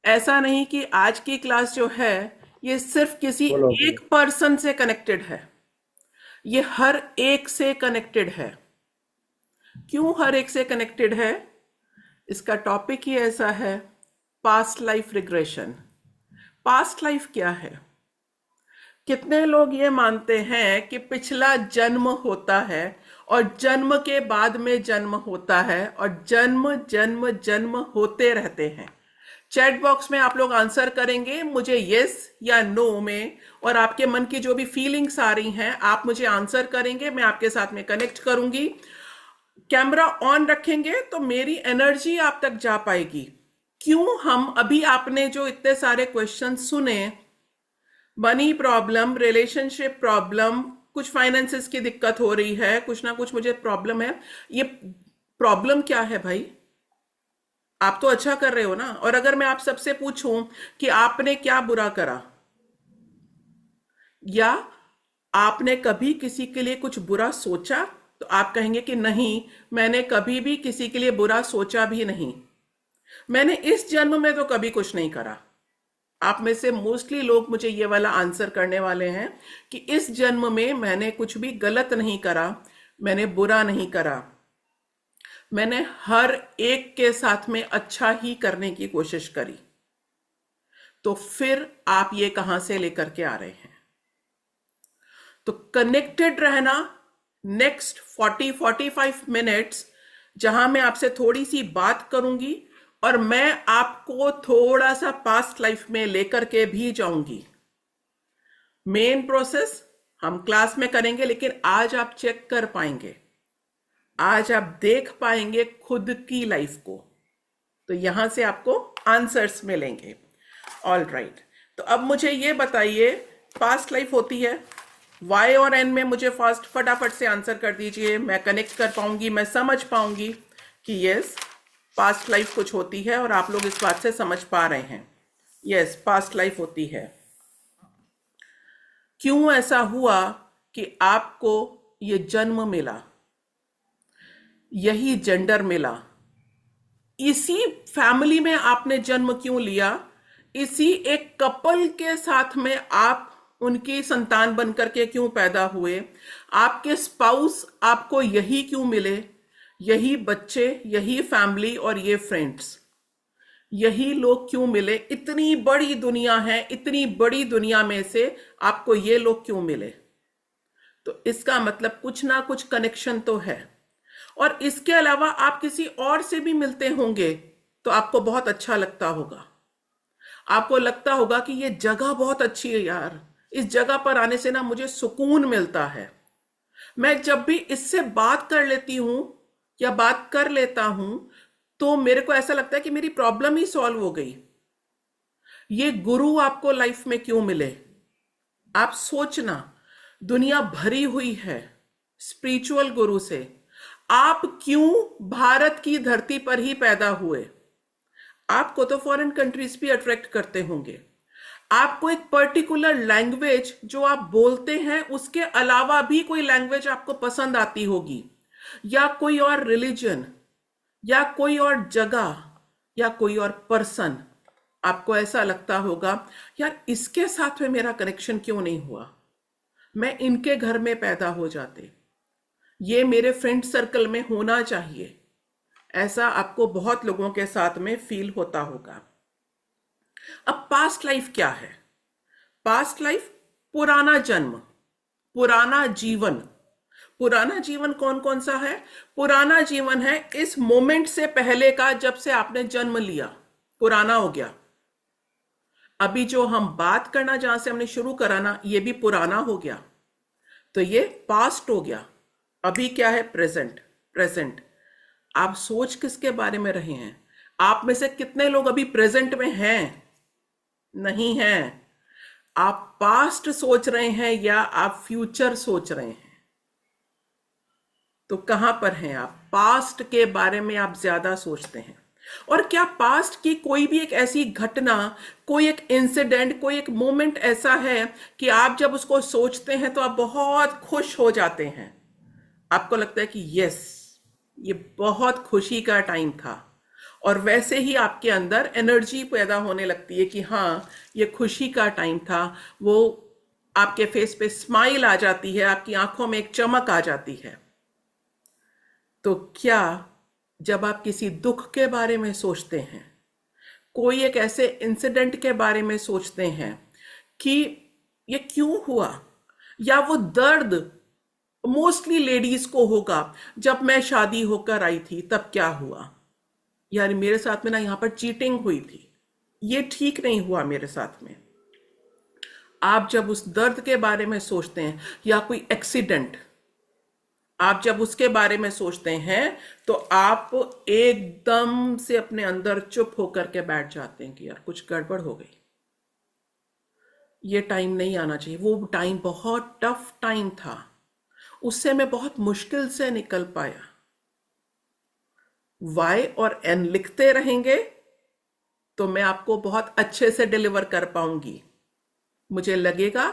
ऐसा नहीं कि आज की क्लास जो है ये सिर्फ किसी बोलो एक बोलो। पर्सन से कनेक्टेड है। ये हर एक से कनेक्टेड है। क्यों हर एक से कनेक्टेड है? इसका टॉपिक ही ऐसा है, past life regression. Past life क्या है? कितने लोग ये मानते हैं कि पिछला जन्म होता है और जन्म के बाद में जन्म होता है और जन्म जन्म जन्म होते रहते हैं। चैट बॉक्स में आप लोग आंसर करेंगे मुझे यस या नो में, और आपके मन की जो भी फीलिंग्स आ रही हैं आप मुझे आंसर करेंगे, मैं आपके साथ में कनेक्ट करूंगी। कैमरा ऑन रखेंगे तो मेरी एनर्जी आप तक जा पाएगी। क्यों हम अभी आपने जो इतने सारे क्वेश्चन सुने, मनी प्रॉब्लम, रिलेशनशिप प्रॉब्लम, कुछ फाइनेंसेस की दिक्कत हो रही है, कुछ ना कुछ मुझे प्रॉब्लम है, ये प्रॉब्लम क्या है भाई? आप तो अच्छा कर रहे हो ना। और अगर मैं आप सबसे पूछूं कि आपने क्या बुरा करा, या आपने कभी किसी के लिए कुछ बुरा सोचा, तो आप कहेंगे कि नहीं, मैंने कभी भी किसी के लिए बुरा सोचा भी नहीं, मैंने इस जन्म में तो कभी कुछ नहीं करा। आप में से मोस्टली लोग मुझे ये वाला आंसर करने वाले हैं कि इस जन्म में मैंने कुछ भी गलत नहीं करा, मैंने बुरा नहीं करा, मैंने हर एक के साथ में अच्छा ही करने की कोशिश करी। तो फिर आप ये कहां से लेकर के आ रहे हैं? तो कनेक्टेड रहना नेक्स्ट 40-45 मिनट्स, जहां मैं आपसे थोड़ी सी बात करूंगी और मैं आपको थोड़ा सा पास्ट लाइफ में लेकर के भी जाऊंगी। मेन प्रोसेस हम क्लास में करेंगे, लेकिन आज आप चेक कर पाएंगे, आज आप देख पाएंगे खुद की लाइफ को, तो यहां से आपको आंसर्स मिलेंगे। ऑल राइट, तो अब मुझे ये बताइए, पास्ट लाइफ होती है, वाई और एन में मुझे फास्ट फटाफट से आंसर कर दीजिए, मैं कनेक्ट कर पाऊंगी, मैं समझ पाऊंगी कि यस पास्ट लाइफ कुछ होती है और आप लोग इस बात से समझ पा रहे हैं। यस, पास्ट लाइफ होती है। क्यों ऐसा हुआ कि आपको ये जन्म मिला, यही जेंडर मिला, इसी फैमिली में आपने जन्म क्यों लिया, इसी एक कपल के साथ में आप उनकी संतान बनकर के क्यों पैदा हुए, आपके स्पाउस आपको यही क्यों मिले, यही बच्चे, यही फैमिली और ये फ्रेंड्स, यही लोग क्यों मिले? इतनी बड़ी दुनिया है, इतनी बड़ी दुनिया में से आपको ये लोग क्यों मिले? तो इसका मतलब कुछ ना कुछ कनेक्शन तो है। और इसके अलावा आप किसी और से भी मिलते होंगे तो आपको बहुत अच्छा लगता होगा, आपको लगता होगा कि ये जगह बहुत अच्छी है यार, इस जगह पर आने से ना मुझे सुकून मिलता है। मैं जब भी इससे बात कर लेती हूं या बात कर लेता हूं तो मेरे को ऐसा लगता है कि मेरी प्रॉब्लम ही सॉल्व हो गई। ये गुरु आपको लाइफ में क्यों मिले? आप सोचना, दुनिया भरी हुई है स्पिरिचुअल गुरु से, आप क्यों भारत की धरती पर ही पैदा हुए? आपको तो फॉरेन कंट्रीज भी अट्रैक्ट करते होंगे, आपको एक पर्टिकुलर लैंग्वेज जो आप बोलते हैं उसके अलावा भी कोई लैंग्वेज आपको पसंद आती होगी, या कोई और रिलीजन, या कोई और जगह, या कोई और पर्सन। आपको ऐसा लगता होगा यार इसके साथ में मेरा कनेक्शन क्यों नहीं हुआ, मैं इनके घर में पैदा हो जाते, ये मेरे फ्रेंड सर्कल में होना चाहिए। ऐसा आपको बहुत लोगों के साथ में फील होता होगा। अब पास्ट लाइफ क्या है? पास्ट लाइफ पुराना जन्म, पुराना जीवन। पुराना जीवन कौन कौन सा है? पुराना जीवन है इस मोमेंट से पहले का, जब से आपने जन्म लिया, पुराना हो गया। अभी जो हम बात करना जहां से हमने शुरू करा ना, ये भी पुराना हो गया, तो ये पास्ट हो गया। अभी क्या है? प्रेजेंट। प्रेजेंट। आप सोच किसके बारे में रहे हैं? आप में से कितने लोग अभी प्रेजेंट में हैं? नहीं हैं। आप पास्ट सोच रहे हैं या आप फ्यूचर सोच रहे हैं? तो कहां पर हैं आप? पास्ट के बारे में आप ज्यादा सोचते हैं। और क्या पास्ट की कोई भी एक ऐसी घटना, कोई एक इंसिडेंट, कोई एक मोमेंट ऐसा है कि आप जब उसको सोचते हैं तो आप बहुत खुश हो जाते हैं? आपको लगता है कि यस, ये बहुत खुशी का टाइम था, और वैसे ही आपके अंदर एनर्जी पैदा होने लगती है कि हाँ, ये खुशी का टाइम था। वो आपके फेस पे स्माइल आ जाती है, आपकी आंखों में एक चमक आ जाती है। तो क्या जब आप किसी दुख के बारे में सोचते हैं, कोई एक ऐसे इंसिडेंट के बारे में सोचते हैं कि ये क्यों हुआ, या वो दर्द मोस्टली लेडीज को होगा, जब मैं शादी होकर आई थी तब क्या हुआ, यार मेरे साथ में ना यहां पर चीटिंग हुई थी, ये ठीक नहीं हुआ मेरे साथ में। आप जब उस दर्द के बारे में सोचते हैं, या कोई एक्सीडेंट, आप जब उसके बारे में सोचते हैं, तो आप एकदम से अपने अंदर चुप होकर के बैठ जाते हैं कि यार कुछ गड़बड़ हो गई, ये टाइम नहीं आना चाहिए। वो टाइम बहुत टफ टाइम था, उससे मैं बहुत मुश्किल से निकल पाया। वाई और एन लिखते रहेंगे तो मैं आपको बहुत अच्छे से डिलीवर कर पाऊंगी। मुझे लगेगा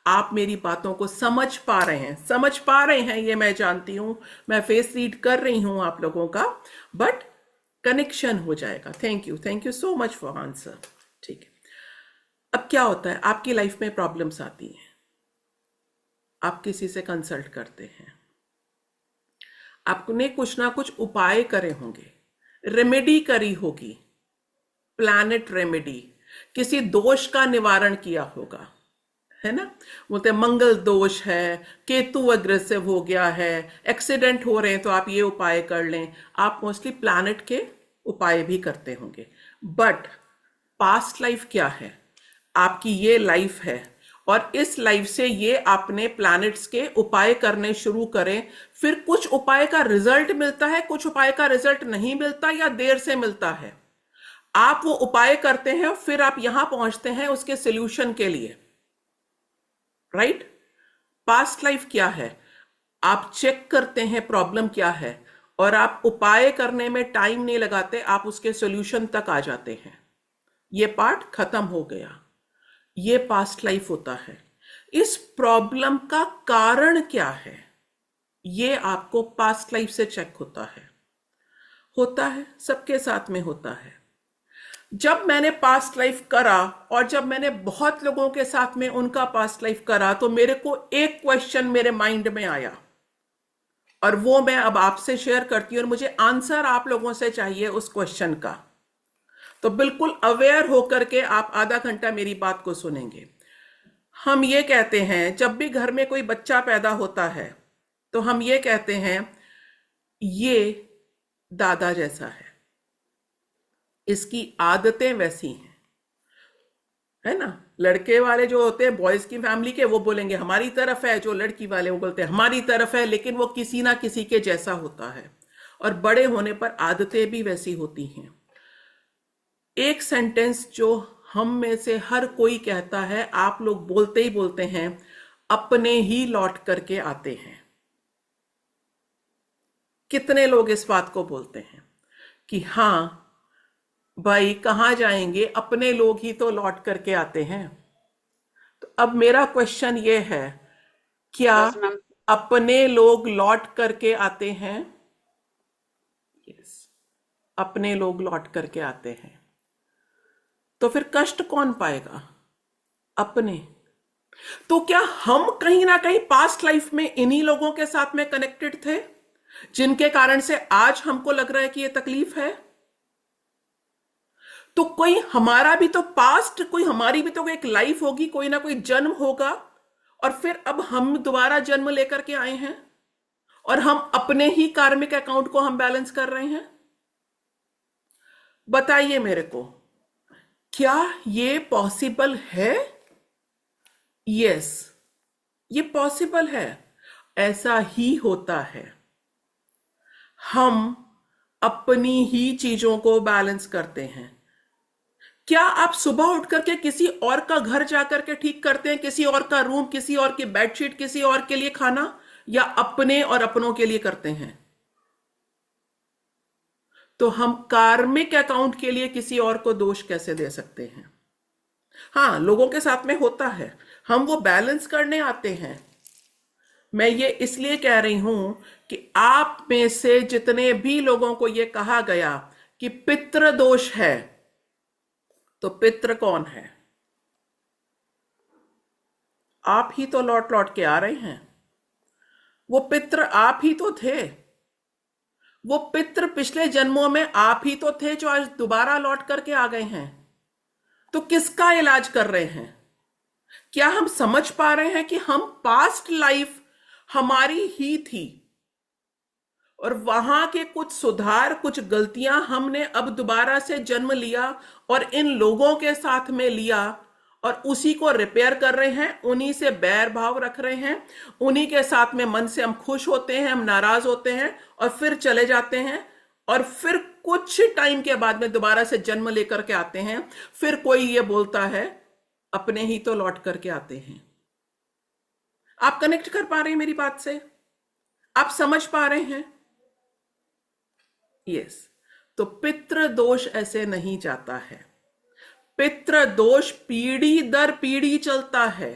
आप मेरी बातों को समझ पा रहे हैं, ये मैं जानती हूं, मैं फेस रीड कर रही हूं आप लोगों का, बट कनेक्शन हो जाएगा। Thank you so much for answer. ठीक है, अब क्या होता है, आपकी लाइफ में प्रॉब्लम्स आती हैं, आप किसी से कंसल्ट करते हैं, आपने कुछ ना कुछ उपाय करे होंगे, रेमेडी करी होगी, प्लैनेट रेमेडी, किसी दोष का निवारण किया होगा, है ना। बोलते हैं मंगल दोष है, केतु अग्रेसिव हो गया है, एक्सीडेंट हो रहे हैं तो आप ये उपाय कर लें। आप मोस्टली प्लैनेट के उपाय भी करते होंगे, बट पास्ट लाइफ क्या है, आपकी ये लाइफ है, और इस लाइफ से ये आपने प्लैनेट्स के उपाय करने शुरू करें, फिर कुछ उपाय का रिजल्ट मिलता है, कुछ उपाय का रिजल्ट नहीं मिलता या देर से मिलता है। आप वो उपाय करते हैं, फिर आप यहां पहुंचते हैं उसके सोल्यूशन के लिए, राइट। पास्ट लाइफ क्या है, आप चेक करते हैं प्रॉब्लम क्या है, और आप उपाय करने में टाइम नहीं लगाते, आप उसके सॉल्यूशन तक आ जाते हैं। ये पार्ट खत्म हो गया, ये पास्ट लाइफ होता है। इस प्रॉब्लम का कारण क्या है, ये आपको पास्ट लाइफ से चेक होता है, सबके साथ में होता है। जब मैंने पास्ट लाइफ करा, और जब मैंने बहुत लोगों के साथ में उनका पास्ट लाइफ करा, तो मेरे को एक क्वेश्चन मेरे माइंड में आया, और वो मैं अब आपसे शेयर करती हूं, और मुझे आंसर आप लोगों से चाहिए उस क्वेश्चन का। तो बिल्कुल अवेयर होकर के आप आधा घंटा मेरी बात को सुनेंगे। हम ये कहते हैं, जब भी घर में कोई बच्चा पैदा होता है, तो हम ये कहते हैं ये दादा जैसा है, इसकी आदतें वैसी हैं, है ना। लड़के वाले जो होते हैं बॉयज की फैमिली के, वो बोलेंगे हमारी तरफ है, जो लड़की वाले वो बोलते हैं हमारी तरफ है, लेकिन वो किसी ना किसी के जैसा होता है, और बड़े होने पर आदतें भी वैसी होती हैं। एक सेंटेंस जो हम में से हर कोई कहता है, आप लोग बोलते ही बोलते हैं, अपने ही लौट करके आते हैं। कितने लोग इस बात को बोलते हैं कि हाँ भाई कहां जाएंगे, अपने लोग ही तो लौट करके आते हैं। तो अब मेरा क्वेश्चन ये है, क्या यस मैम। अपने लोग लौट करके आते हैं? यस, अपने लोग लौट करके आते हैं। तो फिर कष्ट कौन पाएगा? अपने। तो क्या हम कहीं ना कहीं पास्ट लाइफ में इन्हीं लोगों के साथ में कनेक्टेड थे, जिनके कारण से आज हमको लग रहा है कि ये तकलीफ है? तो कोई हमारा भी तो पास्ट, कोई हमारी भी तो एक लाइफ होगी, कोई ना कोई जन्म होगा, और फिर अब हम दोबारा जन्म लेकर के आए हैं, और हम अपने ही कार्मिक अकाउंट को हम बैलेंस कर रहे हैं। बताइए मेरे को, क्या ये पॉसिबल है? यस, ये पॉसिबल है, ऐसा ही होता है। हम अपनी ही चीजों को बैलेंस करते हैं। क्या आप सुबह उठ करके किसी और का घर जाकर के ठीक करते हैं, किसी और का रूम, किसी और की बेडशीट, किसी और के लिए खाना, या अपने और अपनों के लिए करते हैं? तो हम कार्मिक अकाउंट के लिए किसी और को दोष कैसे दे सकते हैं? हाँ, लोगों के साथ में होता है, हम वो बैलेंस करने आते हैं। मैं ये इसलिए कह रही हूं कि आप में से जितने भी लोगों को ये कहा गया कि पितृ दोष है, तो पितृ कौन है? आप ही तो लौट लौट के आ रहे हैं। वो पितृ आप ही तो थे। वो पितृ पिछले जन्मों में आप ही तो थे जो आज दोबारा लौट करके आ गए हैं। तो किसका इलाज कर रहे हैं? क्या हम समझ पा रहे हैं कि हम पास्ट लाइफ हमारी ही थी और वहां के कुछ सुधार, कुछ गलतियां हमने अब दोबारा से जन्म लिया और इन लोगों के साथ में लिया और उसी को रिपेयर कर रहे हैं, उन्हीं से बैर भाव रख रहे हैं, उन्हीं के साथ में मन से हम खुश होते हैं, हम नाराज होते हैं और फिर चले जाते हैं और फिर कुछ टाइम के बाद में दोबारा से जन्म लेकर के आते हैं। फिर कोई ये बोलता है अपने ही तो लौट करके आते हैं। आप कनेक्ट कर पा रहे हैं मेरी बात से? आप समझ पा रहे हैं? यस। तो पितृ दोष ऐसे नहीं जाता है। पितृ दोष पीढ़ी दर पीढ़ी चलता है।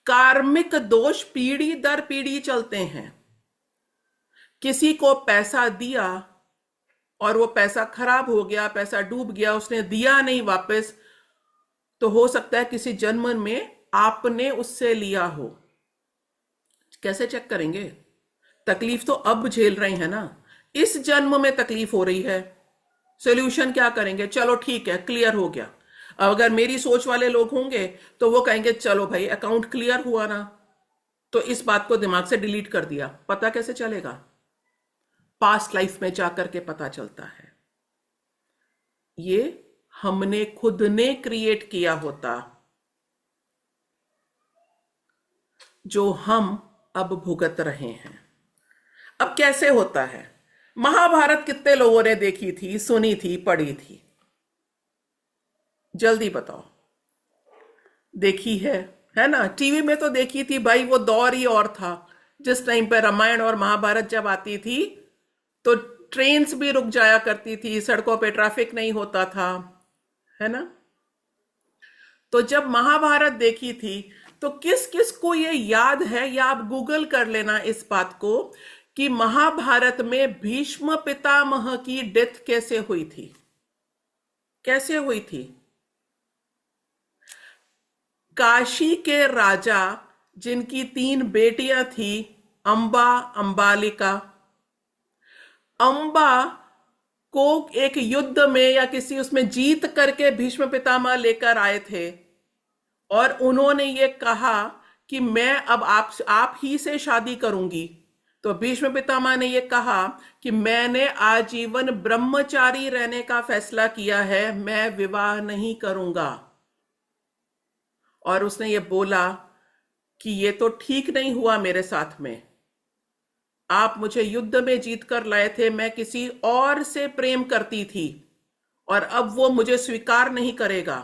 कार्मिक दोष पीढ़ी दर पीढ़ी चलते हैं। किसी को पैसा दिया और वो पैसा खराब हो गया, पैसा डूब गया, उसने दिया नहीं वापस, तो हो सकता है किसी जन्म में आपने उससे लिया हो। कैसे चेक करेंगे? तकलीफ तो अब झेल रहे हैं ना, इस जन्म में तकलीफ हो रही है। सॉल्यूशन क्या करेंगे? चलो ठीक है, क्लियर हो गया। अगर मेरी सोच वाले लोग होंगे तो वो कहेंगे चलो भाई अकाउंट क्लियर हुआ ना, तो इस बात को दिमाग से डिलीट कर दिया। पता कैसे चलेगा? पास्ट लाइफ में जाकर के पता चलता है। ये हमने खुद ने क्रिएट किया होता, जो हम अब भुगत रहे हैं। अब कैसे होता है? महाभारत कितने लोगों ने देखी थी, सुनी थी, पढ़ी थी? जल्दी बताओ। देखी है ना? टीवी में तो देखी थी भाई, वो दौर ही और था। जिस टाइम पे रामायण और महाभारत जब आती थी तो ट्रेन्स भी रुक जाया करती थी, सड़कों पे ट्रैफिक नहीं होता था, है ना? तो जब महाभारत देखी थी तो किस किस को ये याद है, या आप गूगल कर लेना इस बात को, कि महाभारत में भीष्म पितामह की डेथ कैसे हुई थी? कैसे हुई थी? काशी के राजा जिनकी 3 बेटियां थी, अंबा, अंबालिका, अंबा को एक युद्ध में या किसी उसमें जीत करके भीष्म पितामह लेकर आए थे और उन्होंने ये कहा कि मैं अब आप ही से शादी करूंगी। तो भीष्म पितामह ने ये कहा कि मैंने आजीवन ब्रह्मचारी रहने का फैसला किया है, मैं विवाह नहीं करूंगा। और उसने ये बोला कि ये तो ठीक नहीं हुआ मेरे साथ में, आप मुझे युद्ध में जीत कर लाए थे, मैं किसी और से प्रेम करती थी और अब वो मुझे स्वीकार नहीं करेगा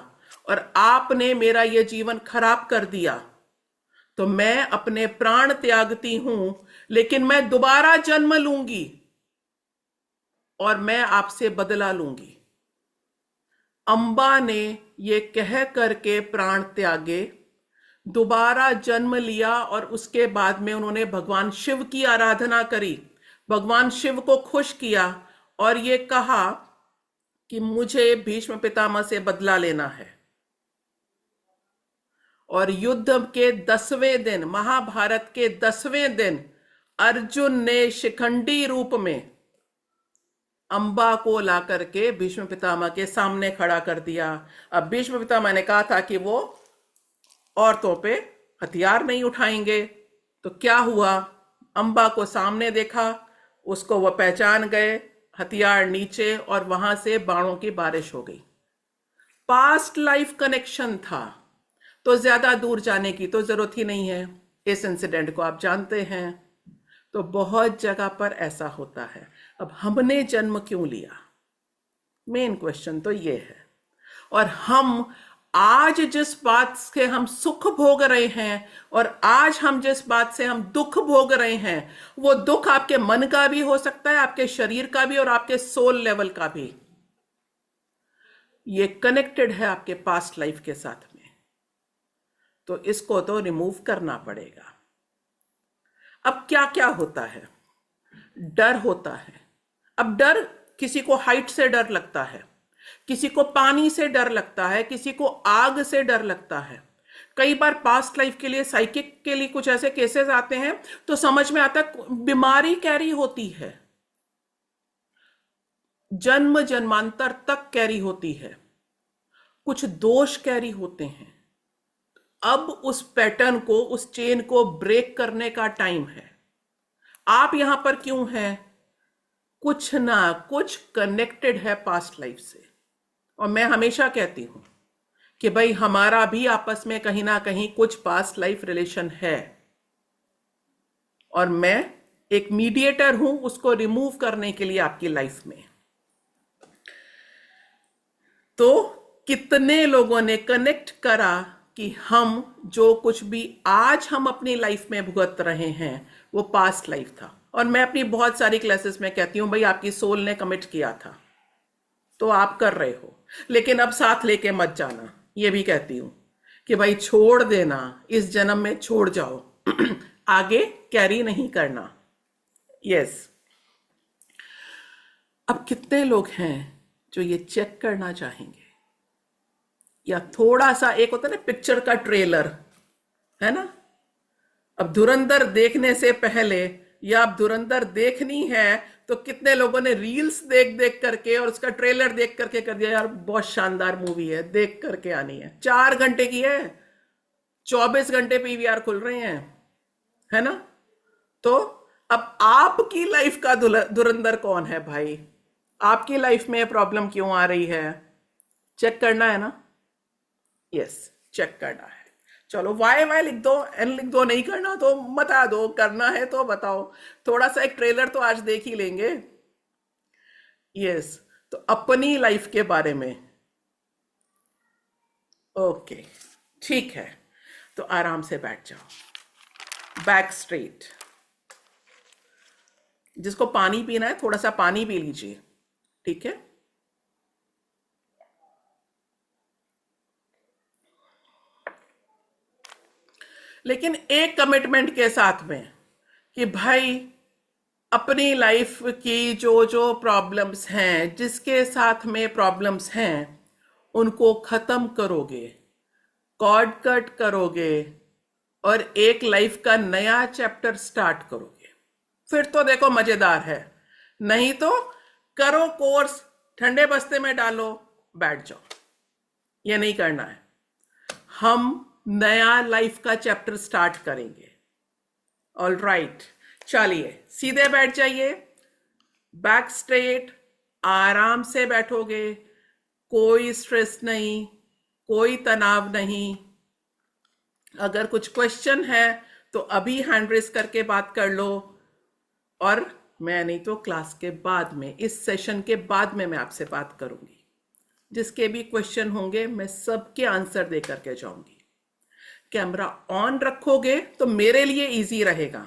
और आपने मेरा ये जीवन खराब कर दिया, तो मैं अपने प्राण त्यागती हूं, लेकिन मैं दोबारा जन्म लूंगी और मैं आपसे बदला लूंगी। अंबा ने ये कह करके प्राण त्यागे, दोबारा जन्म लिया और उसके बाद में उन्होंने भगवान शिव की आराधना करी, भगवान शिव को खुश किया और ये कहा कि मुझे भीष्म पितामह से बदला लेना है। और युद्ध के 10वें दिन, महाभारत के 10वें दिन, अर्जुन ने शिखंडी रूप में अंबा को ला करके भीष्म पितामह के सामने खड़ा कर दिया। अब भीष्म पितामह ने कहा था कि वो औरतों पे हथियार नहीं उठाएंगे, तो क्या हुआ? अंबा को सामने देखा, उसको वो पहचान गए, हथियार नीचे और वहां से बाणों की बारिश हो गई। पास्ट लाइफ कनेक्शन था, तो ज्यादा दूर जाने की तो जरूरत ही नहीं है। इस इंसिडेंट को आप जानते हैं। तो बहुत जगह पर ऐसा होता है। अब हमने जन्म क्यों लिया? मेन क्वेश्चन तो ये है। और हम आज जिस बात से हम सुख भोग रहे हैं और आज हम जिस बात से हम दुख भोग रहे हैं, वो दुख आपके मन का भी हो सकता है, आपके शरीर का भी और आपके सोल लेवल का भी। ये कनेक्टेड है आपके पास्ट लाइफ के साथ में, तो इसको तो रिमूव करना पड़ेगा। अब क्या क्या होता है? डर होता है। अब डर किसी को हाइट से डर लगता है, किसी को पानी से डर लगता है, किसी को आग से डर लगता है। कई बार पास्ट लाइफ के लिए साइकिक के लिए कुछ ऐसे केसेस आते हैं तो समझ में आता है बीमारी कैरी होती है, जन्म जन्मांतर तक कैरी होती है, कुछ दोष कैरी होते हैं। अब उस पैटर्न को, उस चेन को ब्रेक करने का टाइम है। आप यहां पर क्यों हैं? कुछ ना कुछ कनेक्टेड है पास्ट लाइफ से। और मैं हमेशा कहती हूं कि भाई हमारा भी आपस में कहीं ना कहीं कुछ पास्ट लाइफ रिलेशन है, और मैं एक मीडिएटर हूं उसको रिमूव करने के लिए आपकी लाइफ में। तो कितने लोगों ने कनेक्ट करा कि हम जो कुछ भी आज हम अपनी लाइफ में भुगत रहे हैं वो पास्ट लाइफ था। और मैं अपनी बहुत सारी क्लासेस में कहती हूं भाई आपकी सोल ने कमिट किया था तो आप कर रहे हो, लेकिन अब साथ लेके मत जाना। ये भी कहती हूं कि भाई छोड़ देना, इस जन्म में छोड़ जाओ, आगे कैरी नहीं करना। यस। अब कितने लोग हैं जो ये चेक करना चाहेंगे, या थोड़ा सा एक होता है ना पिक्चर का ट्रेलर, है ना? अब धुरंधर देखने से पहले, या अब धुरंधर देखनी है तो कितने लोगों ने रील्स देख देख करके और उसका ट्रेलर देख करके कर दिया, यार बहुत शानदार मूवी है, देख करके आनी है। 4 घंटे की है, 24 घंटे पीवीआर खुल रहे हैं, है ना? तो अब आपकी लाइफ का धुरंधर कौन है भाई? आपकी लाइफ में प्रॉब्लम क्यों आ रही है? चेक करना है ना? यस, चेक करना है। चलो वाई वाई लिख दो, एन लिख दो, नहीं करना तो बता दो, करना है तो बताओ। थोड़ा सा एक ट्रेलर तो आज देख ही लेंगे। यस, तो अपनी लाइफ के बारे में। ओके, ठीक है, तो आराम से बैठ जाओ, बैक स्ट्रेट। जिसको पानी पीना है थोड़ा सा पानी पी लीजिए, ठीक है? लेकिन एक कमिटमेंट के साथ में कि भाई अपनी लाइफ की जो जो प्रॉब्लम्स हैं, जिसके साथ में प्रॉब्लम्स हैं, उनको खत्म करोगे, कॉर्ड कट करोगे और एक लाइफ का नया चैप्टर स्टार्ट करोगे। फिर तो देखो मजेदार है, नहीं तो करो कोर्स, ठंडे बस्ते में डालो, बैठ जाओ। ये नहीं करना है। हम नया लाइफ का चैप्टर स्टार्ट करेंगे। ऑल राइट, चलिए सीधे बैठ जाइए, बैक स्ट्रेट, आराम से बैठोगे, कोई स्ट्रेस नहीं, कोई तनाव नहीं। अगर कुछ क्वेश्चन है तो अभी हैंड रेस करके बात कर लो, और मैं नहीं तो क्लास के बाद में, इस सेशन के बाद में मैं आपसे बात करूंगी। जिसके भी क्वेश्चन होंगे मैं सबके आंसर दे करके जाऊंगी। कैमरा ऑन रखोगे तो मेरे लिए इजी रहेगा,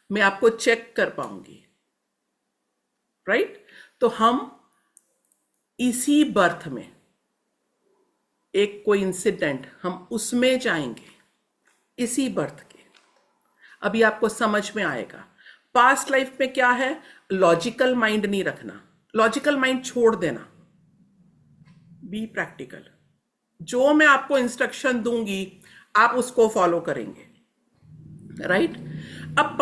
मैं आपको चेक कर पाऊंगी, राइट? तो हम इसी बर्थ में एक कोई इंसिडेंट, हम उसमें जाएंगे, इसी बर्थ के। अभी आपको समझ में आएगा पास्ट लाइफ में क्या है। लॉजिकल माइंड नहीं रखना, लॉजिकल माइंड छोड़ देना, बी प्रैक्टिकल। जो मैं आपको इंस्ट्रक्शन दूंगी आप उसको फॉलो करेंगे, राइट? अब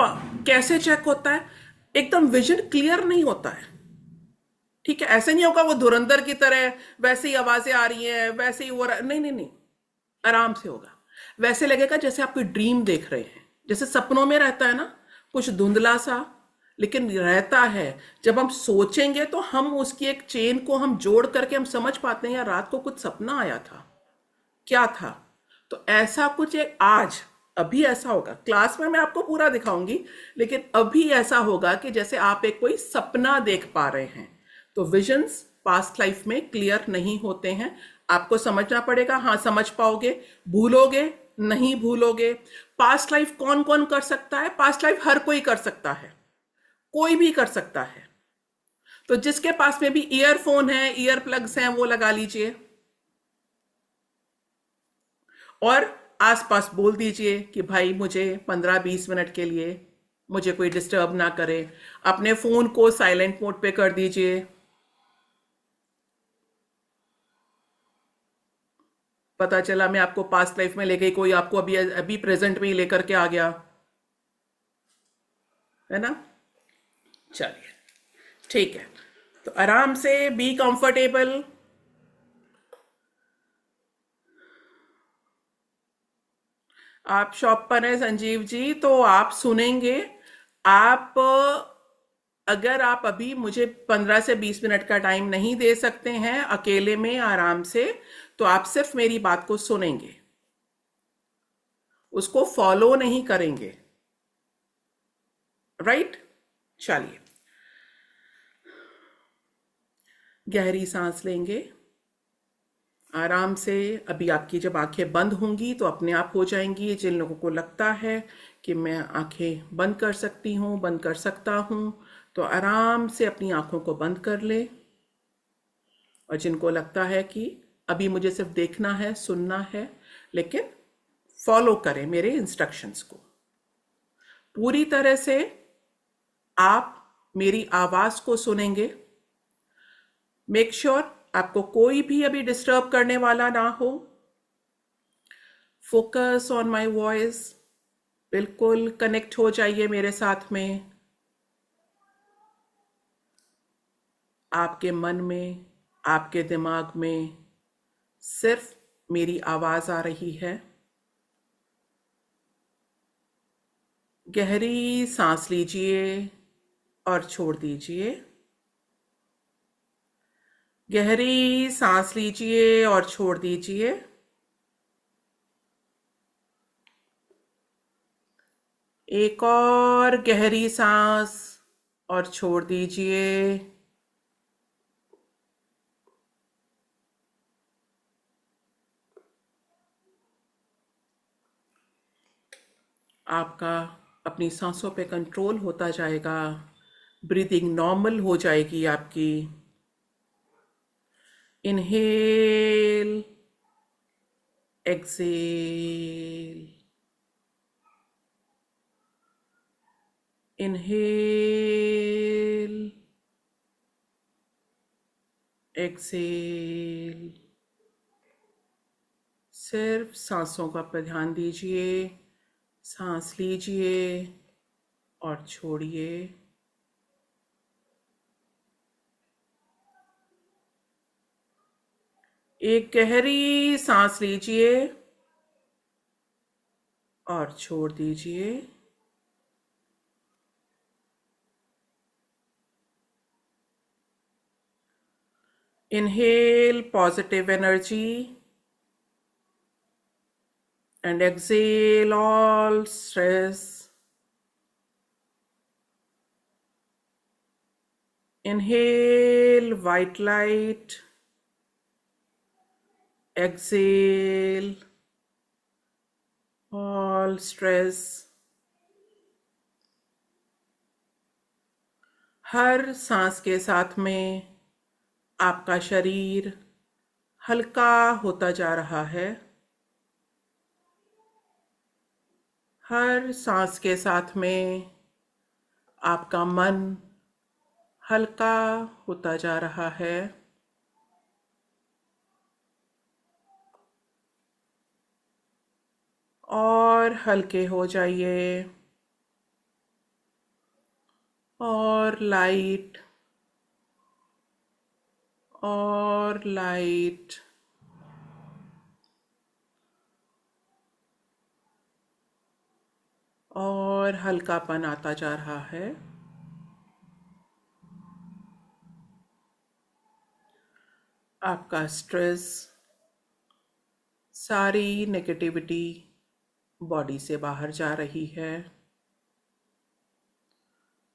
कैसे चेक होता है? एकदम विजन क्लियर नहीं होता है, ठीक है? ऐसे नहीं होगा वो धुरंधर की तरह वैसे ही आवाजें आ रही हैं, वैसे ही वो नहीं नहीं नहीं, आराम से होगा। वैसे लगेगा जैसे आप कोई ड्रीम देख रहे हैं, जैसे सपनों में रहता है ना, कुछ धुंधला सा लेकिन रहता है। जब हम सोचेंगे तो हम उसकी एक चेन को हम जोड़ करके हम समझ पाते हैं, यार रात को कुछ सपना आया था, क्या था? तो ऐसा कुछ एक आज अभी ऐसा होगा, क्लास में मैं आपको पूरा दिखाऊंगी, लेकिन अभी ऐसा होगा कि जैसे आप एक कोई सपना देख पा रहे हैं। तो विजन्स पास्ट लाइफ में क्लियर नहीं होते हैं, आपको समझना पड़ेगा। हाँ, समझ पाओगे, भूलोगे नहीं भूलोगे। पास्ट लाइफ कौन कौन कर सकता है? पास्ट लाइफ हर कोई कर सकता है, कोई भी कर सकता है। तो जिसके पास में भी ईयरफोन है, ईयर प्लग्स हैं, वो लगा लीजिए और आसपास बोल दीजिए कि भाई मुझे 15-20 मिनट के लिए मुझे कोई डिस्टर्ब ना करे। अपने फोन को साइलेंट मोड पे कर दीजिए, पता चला मैं आपको पास्ट लाइफ में ले गई, कोई आपको अभी अभी प्रेजेंट में ही लेकर के आ गया, है ना। चलिए, ठीक है। तो आराम से बी कंफर्टेबल। आप शॉप पर हैं संजीव जी, तो आप सुनेंगे। आप अगर आप अभी मुझे 15 से 20 मिनट का टाइम नहीं दे सकते हैं अकेले में आराम से, तो आप सिर्फ मेरी बात को सुनेंगे, उसको फॉलो नहीं करेंगे। राइट? चलिए, गहरी सांस लेंगे आराम से। अभी आपकी जब आंखें बंद होंगी तो अपने आप हो जाएंगी। जिन लोगों को लगता है कि मैं आंखें बंद कर सकती हूँ, बंद कर सकता हूँ, तो आराम से अपनी आंखों को बंद कर ले। और जिनको लगता है कि अभी मुझे सिर्फ देखना है, सुनना है, लेकिन फॉलो करें मेरे इंस्ट्रक्शंस को पूरी तरह से। आप मेरी आवाज को सुनेंगे। मेक श्योर आपको कोई भी अभी डिस्टर्ब करने वाला ना हो। फोकस ऑन माई वॉइस, बिल्कुल कनेक्ट हो जाइए मेरे साथ में। आपके मन में, आपके दिमाग में सिर्फ मेरी आवाज आ रही है। गहरी सांस लीजिए और छोड़ दीजिए। गहरी सांस लीजिए और छोड़ दीजिए। एक और गहरी सांस और छोड़ दीजिए। आपका अपनी सांसों पे कंट्रोल होता जाएगा। ब्रीदिंग नॉर्मल हो जाएगी आपकी। Inhale, exhale, inhale, exhale. सिर्फ सांसों का पर ध्यान दीजिए। सांस लीजिए और छोड़िए। एक गहरी सांस लीजिए और छोड़ दीजिए। Inhale positive energy and exhale all stress. Inhale white light, exhale all stress. हर सांस के साथ में आपका शरीर हल्का होता जा रहा है। हर सांस के साथ में आपका मन हल्का होता जा रहा है। और हल्के हो जाइए। और लाइट, और लाइट। और हल्कापन आता जा रहा है। आपका स्ट्रेस, सारी नेगेटिविटी बॉडी से बाहर जा रही है।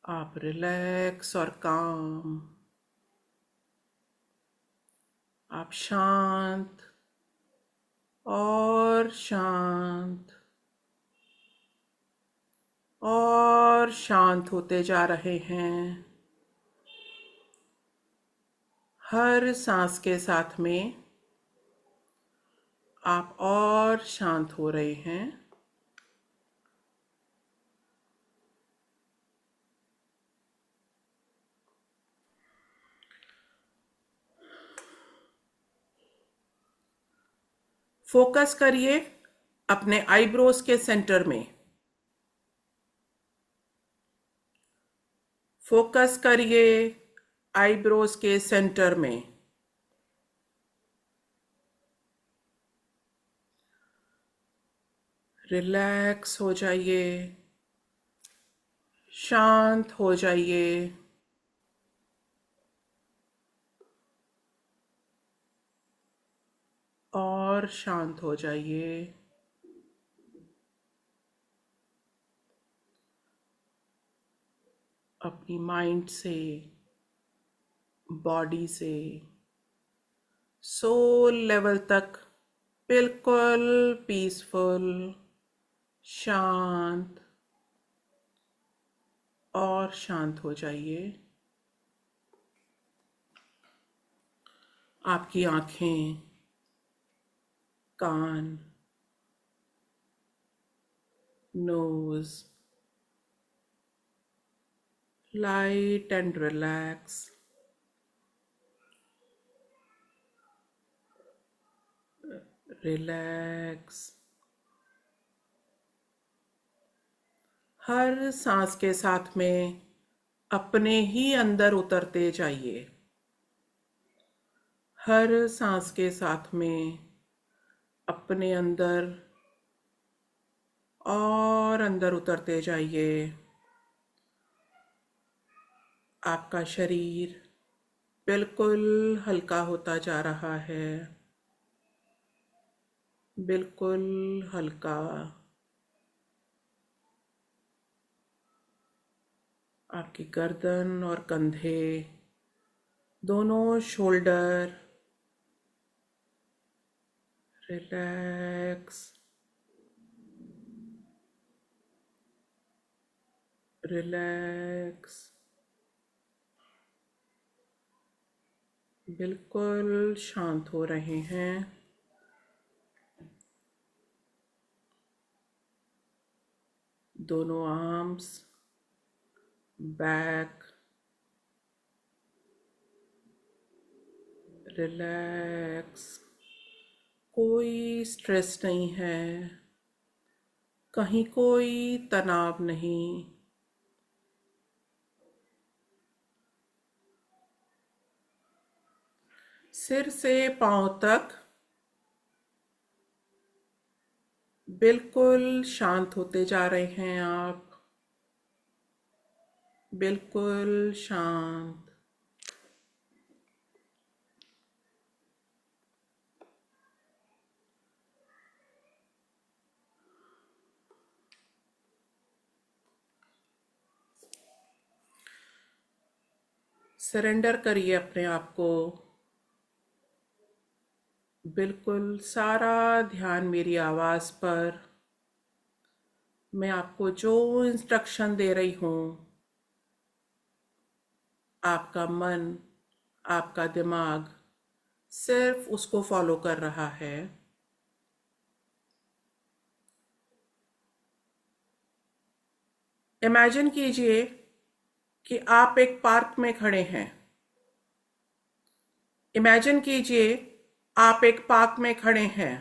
आप रिलैक्स और काम, आप शांत और शांत और शांत होते जा रहे हैं। हर सांस के साथ में आप और शांत हो रहे हैं। फोकस करिए अपने आईब्रोज के सेंटर में। फोकस करिए आईब्रोज के सेंटर में। रिलैक्स हो जाइए, शांत हो जाइए। और शांत हो जाइए। अपनी माइंड से, बॉडी से, सोल लेवल तक बिल्कुल पीसफुल, शांत और शांत हो जाइए। आपकी आंखें, कान, nose light and relax. Relax. हर सांस के साथ में अपने ही अंदर उतरते जाइए। हर सांस के साथ में अपने अंदर और अंदर उतरते जाइए। आपका शरीर बिल्कुल हल्का होता जा रहा है, बिल्कुल हल्का। आपकी गर्दन और कंधे, दोनों शोल्डर रिलैक्स, रिलैक्स, बिल्कुल शांत हो रहे हैं। दोनों आर्म्स, बैक रिलैक्स। कोई स्ट्रेस नहीं है, कहीं कोई तनाव नहीं। सिर से पांव तक बिल्कुल शांत होते जा रहे हैं आप, बिल्कुल शांत। सरेंडर करिए अपने आप को। बिल्कुल सारा ध्यान मेरी आवाज़ पर। मैं आपको जो इंस्ट्रक्शन दे रही हूँ, आपका मन, आपका दिमाग सिर्फ उसको फॉलो कर रहा है। इमेजिन कीजिए कि आप एक पार्क में खड़े हैं। इमेजिन कीजिए आप एक पार्क में खड़े हैं।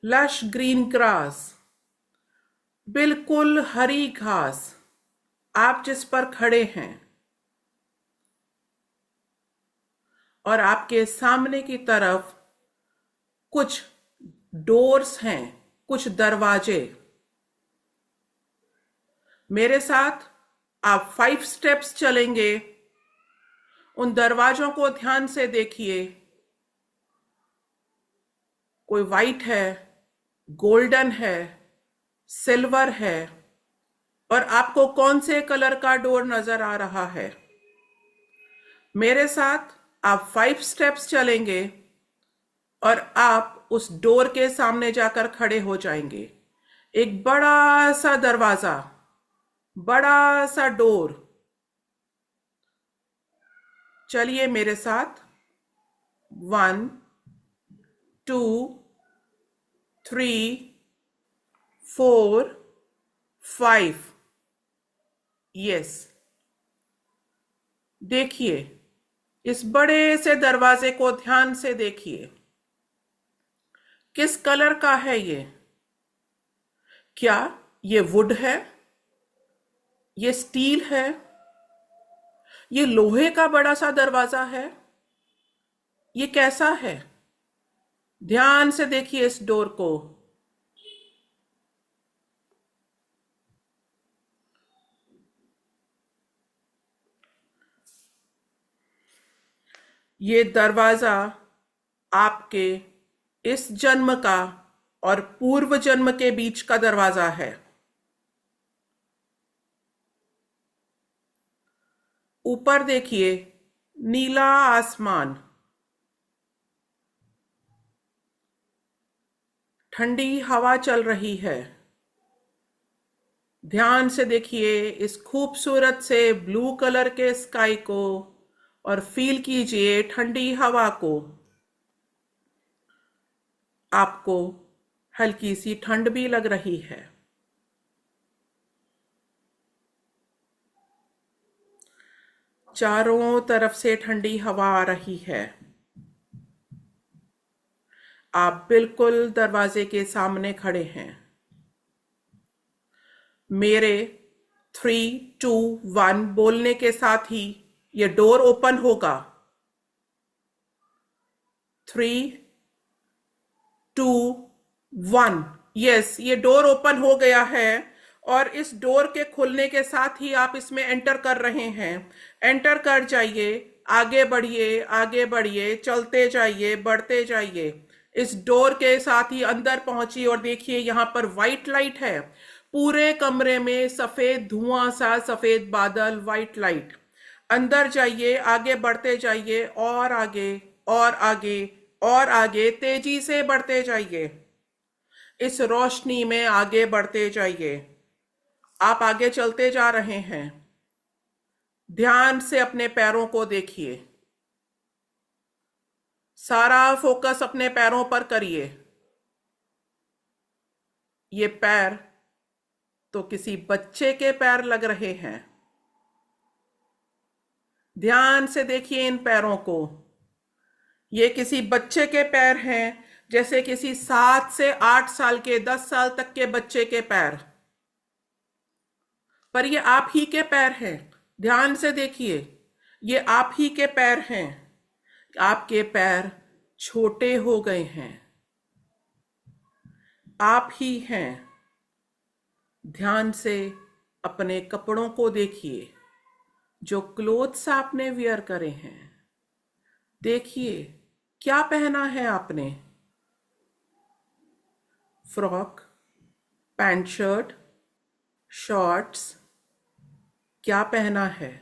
लश ग्रीन ग्रास, बिल्कुल हरी घास आप जिस पर खड़े हैं, और आपके सामने की तरफ कुछ डोर्स हैं, कुछ दरवाजे। मेरे साथ आप 5 स्टेप्स चलेंगे। उन दरवाजों को ध्यान से देखिए। कोई वाइट है, गोल्डन है, सिल्वर है, और आपको कौन से कलर का डोर नजर आ रहा है? मेरे साथ आप 5 स्टेप्स चलेंगे और आप उस डोर के सामने जाकर खड़े हो जाएंगे। एक बड़ा सा दरवाजा, बड़ा सा डोर। चलिए मेरे साथ। 1 2 3 4 5। यस। देखिए, इस बड़े से दरवाजे को ध्यान से देखिए। किस कलर का है ये? क्या ये वुड है? ये स्टील है? ये लोहे का बड़ा सा दरवाजा है? ये कैसा है? ध्यान से देखिए इस डोर को। ये दरवाजा आपके इस जन्म का और पूर्व जन्म के बीच का दरवाजा है। ऊपर देखिए, नीला आसमान, ठंडी हवा चल रही है। ध्यान से देखिए इस खूबसूरत से ब्लू कलर के स्काई को और फील कीजिए ठंडी हवा को। आपको हल्की सी ठंड भी लग रही है। चारों तरफ से ठंडी हवा आ रही है। आप बिल्कुल दरवाजे के सामने खड़े हैं। मेरे 3, 2, 1 बोलने के साथ ही ये डोर ओपन होगा। 3, 2, 1। यस, ये डोर ओपन हो गया है और इस डोर के खुलने के साथ ही आप इसमें एंटर कर रहे हैं। एंटर कर जाइए, आगे बढ़िए, आगे बढ़िए, चलते जाइए, बढ़ते जाइए। इस डोर के साथ ही अंदर पहुंचिए और देखिए यहां पर व्हाइट लाइट है। पूरे कमरे में सफेद धुआं सा, सफेद बादल, व्हाइट लाइट। अंदर जाइए, आगे बढ़ते जाइए, और आगे और आगे और आगे, तेजी से बढ़ते जाइए। इस रोशनी में आगे बढ़ते जाइए। आप आगे चलते जा रहे हैं। ध्यान से अपने पैरों को देखिए। सारा फोकस अपने पैरों पर करिए। ये पैर तो किसी बच्चे के पैर लग रहे हैं। ध्यान से देखिए इन पैरों को। ये किसी बच्चे के पैर हैं, जैसे किसी 7 से 8 साल के, 10 साल तक के बच्चे के पैर। पर ये आप ही के पैर हैं। ध्यान से देखिए, ये आप ही के पैर हैं। आपके पैर छोटे हो गए हैं। आप ही हैं। ध्यान से अपने कपड़ों को देखिए, जो क्लोथ्स आपने वियर करे हैं। देखिए क्या पहना है आपने। फ्रॉक, पैंट शर्ट, शॉर्ट्स, क्या पहना है?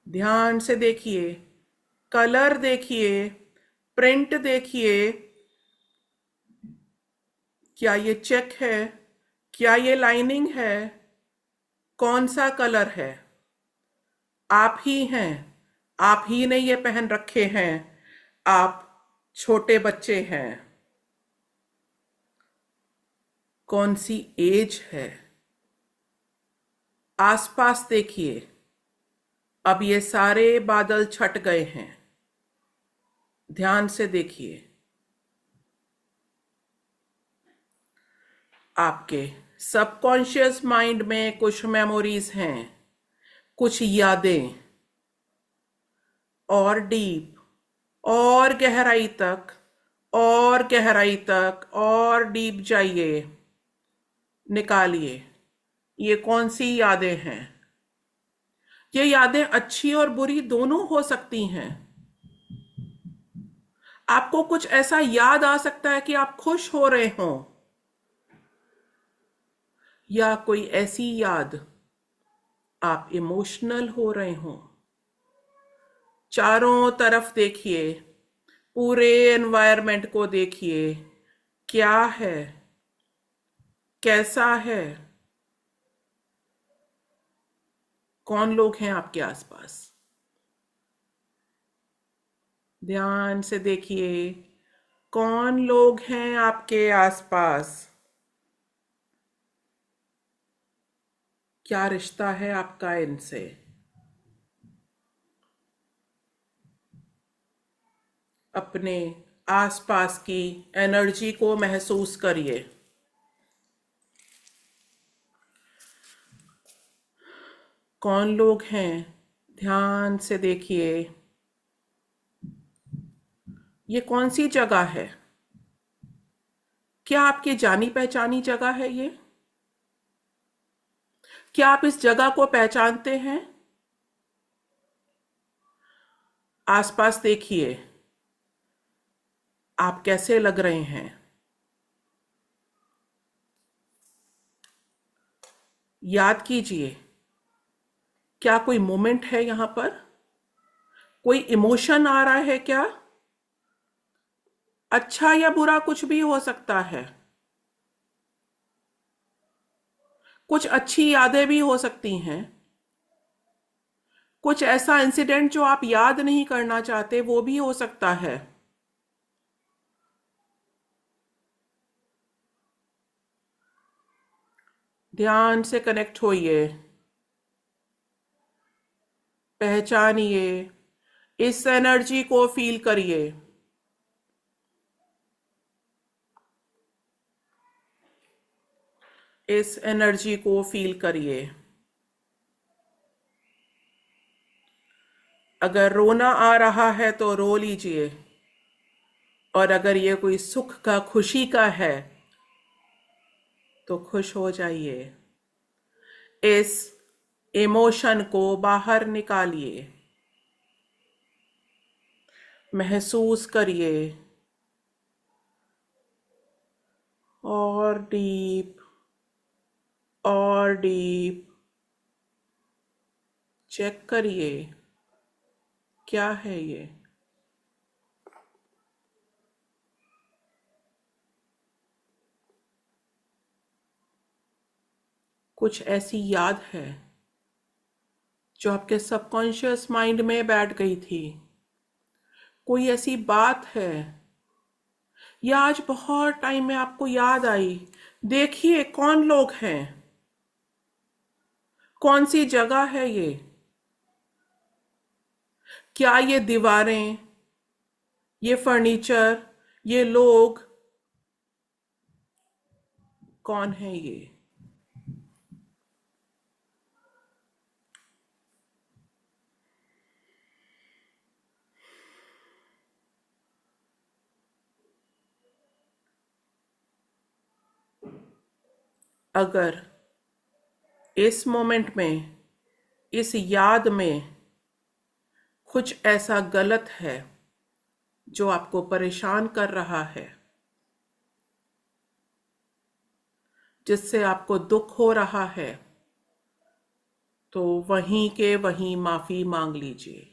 ध्यान से देखिए, कलर देखिए, प्रिंट देखिए। क्या ये चेक है? क्या ये लाइनिंग है? कौन सा कलर है? आप ही हैं। आप ही ने ये पहन रखे हैं। आप छोटे बच्चे हैं। कौन सी एज है? आसपास देखिए, अब ये सारे बादल छट गए हैं। ध्यान से देखिए, आपके सबकॉन्शियस माइंड में कुछ मेमोरीज हैं, कुछ यादें। और डीप, और गहराई तक, और गहराई तक, और डीप जाइए। निकालिए, ये कौन सी यादें हैं? ये यादें अच्छी और बुरी दोनों हो सकती हैं। आपको कुछ ऐसा याद आ सकता है कि आप खुश हो रहे हो, या कोई ऐसी याद आप इमोशनल हो रहे हो। चारों तरफ देखिए, पूरे एनवायरनमेंट को देखिए। क्या है? कैसा है? कौन लोग हैं आपके आसपास? ध्यान से देखिए, कौन लोग हैं आपके आसपास? क्या रिश्ता है आपका इनसे? अपने आसपास की एनर्जी को महसूस करिए। कौन लोग हैं, ध्यान से देखिए। ये कौन सी जगह है? क्या आपकी जानी पहचानी जगह है ये? क्या आप इस जगह को पहचानते हैं? आसपास देखिए, आप कैसे लग रहे हैं? याद कीजिए, क्या कोई मोमेंट है यहां पर? कोई इमोशन आ रहा है क्या? अच्छा या बुरा कुछ भी हो सकता है। कुछ अच्छी यादें भी हो सकती हैं। कुछ ऐसा इंसिडेंट जो आप याद नहीं करना चाहते वो भी हो सकता है। ध्यान से कनेक्ट होइए, पहचानिए, इस एनर्जी को फील करिए। इस एनर्जी को फील करिए। अगर रोना आ रहा है तो रो लीजिए, और अगर ये कोई सुख का, खुशी का है तो खुश हो जाइए। इस इमोशन को बाहर निकालिए, महसूस करिए, और डीप, और डीप। चेक करिए, क्या है ये? कुछ ऐसी याद है जो आपके सबकॉन्शियस माइंड में बैठ गई थी। कोई ऐसी बात है, या आज बहुत टाइम में आपको याद आई। देखिए कौन लोग हैं, कौन सी जगह है ये? क्या ये दीवारें, ये फर्नीचर, ये लोग, कौन है ये? अगर इस मोमेंट में, इस याद में कुछ ऐसा गलत है जो आपको परेशान कर रहा है, जिससे आपको दुख हो रहा है, तो वहीं के वहीं माफी मांग लीजिए,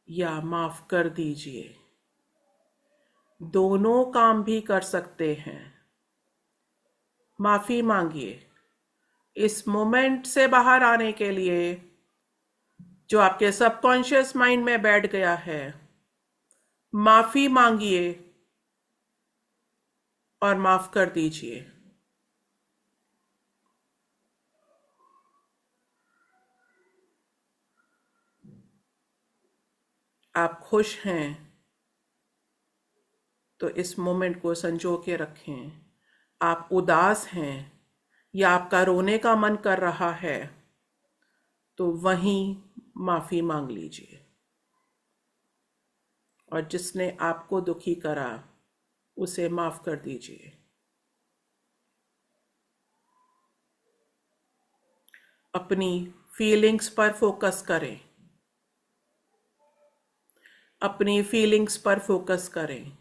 या माफ कर दीजिए। दोनों काम भी कर सकते हैं। माफी मांगिए इस मोमेंट से बाहर आने के लिए जो आपके सबकॉन्शियस माइंड में बैठ गया है। माफी मांगिए और माफ कर दीजिए। आप खुश हैं तो इस मोमेंट को संजो के रखें। आप उदास हैं या आपका रोने का मन कर रहा है तो वहीं माफी मांग लीजिए, और जिसने आपको दुखी करा उसे माफ कर दीजिए। अपनी फीलिंग्स पर फोकस करें। अपनी फीलिंग्स पर फोकस करें।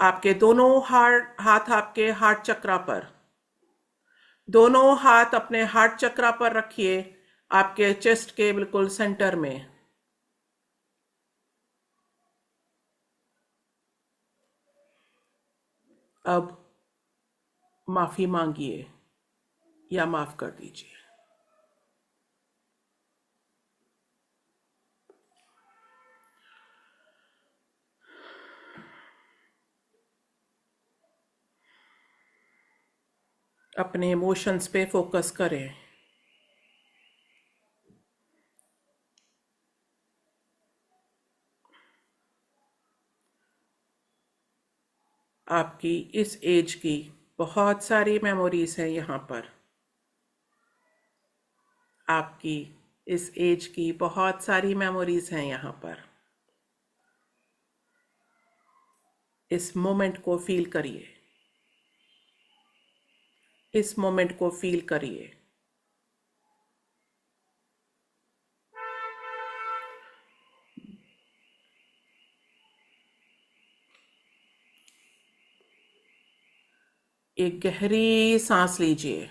आपके दोनों हाथ आपके हार्ट चक्रा पर, दोनों हाथ अपने हार्ट चक्रा पर रखिए, आपके चेस्ट के बिल्कुल सेंटर में। अब माफी मांगिए या माफ कर दीजिए। अपने इमोशंस पे फोकस करें। आपकी इस एज की बहुत सारी मेमोरीज हैं यहाँ पर। आपकी इस एज की बहुत सारी मेमोरीज हैं यहाँ पर। इस मोमेंट को फील करिए। इस मोमेंट को फील करिए। एक गहरी सांस लीजिए।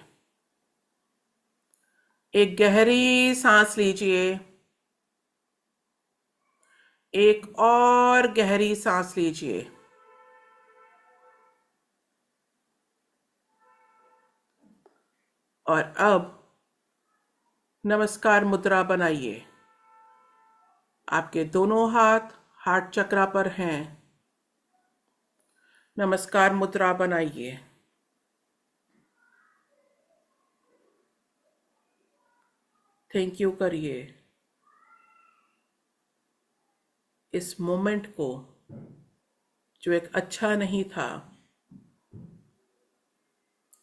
एक गहरी सांस लीजिए। एक और गहरी सांस लीजिए। और अब नमस्कार मुद्रा बनाइए। आपके दोनों हाथ हार्ट चक्रा पर हैं। नमस्कार मुद्रा बनाइए। थैंक यू करिए। इस मोमेंट को, जो एक अच्छा नहीं था,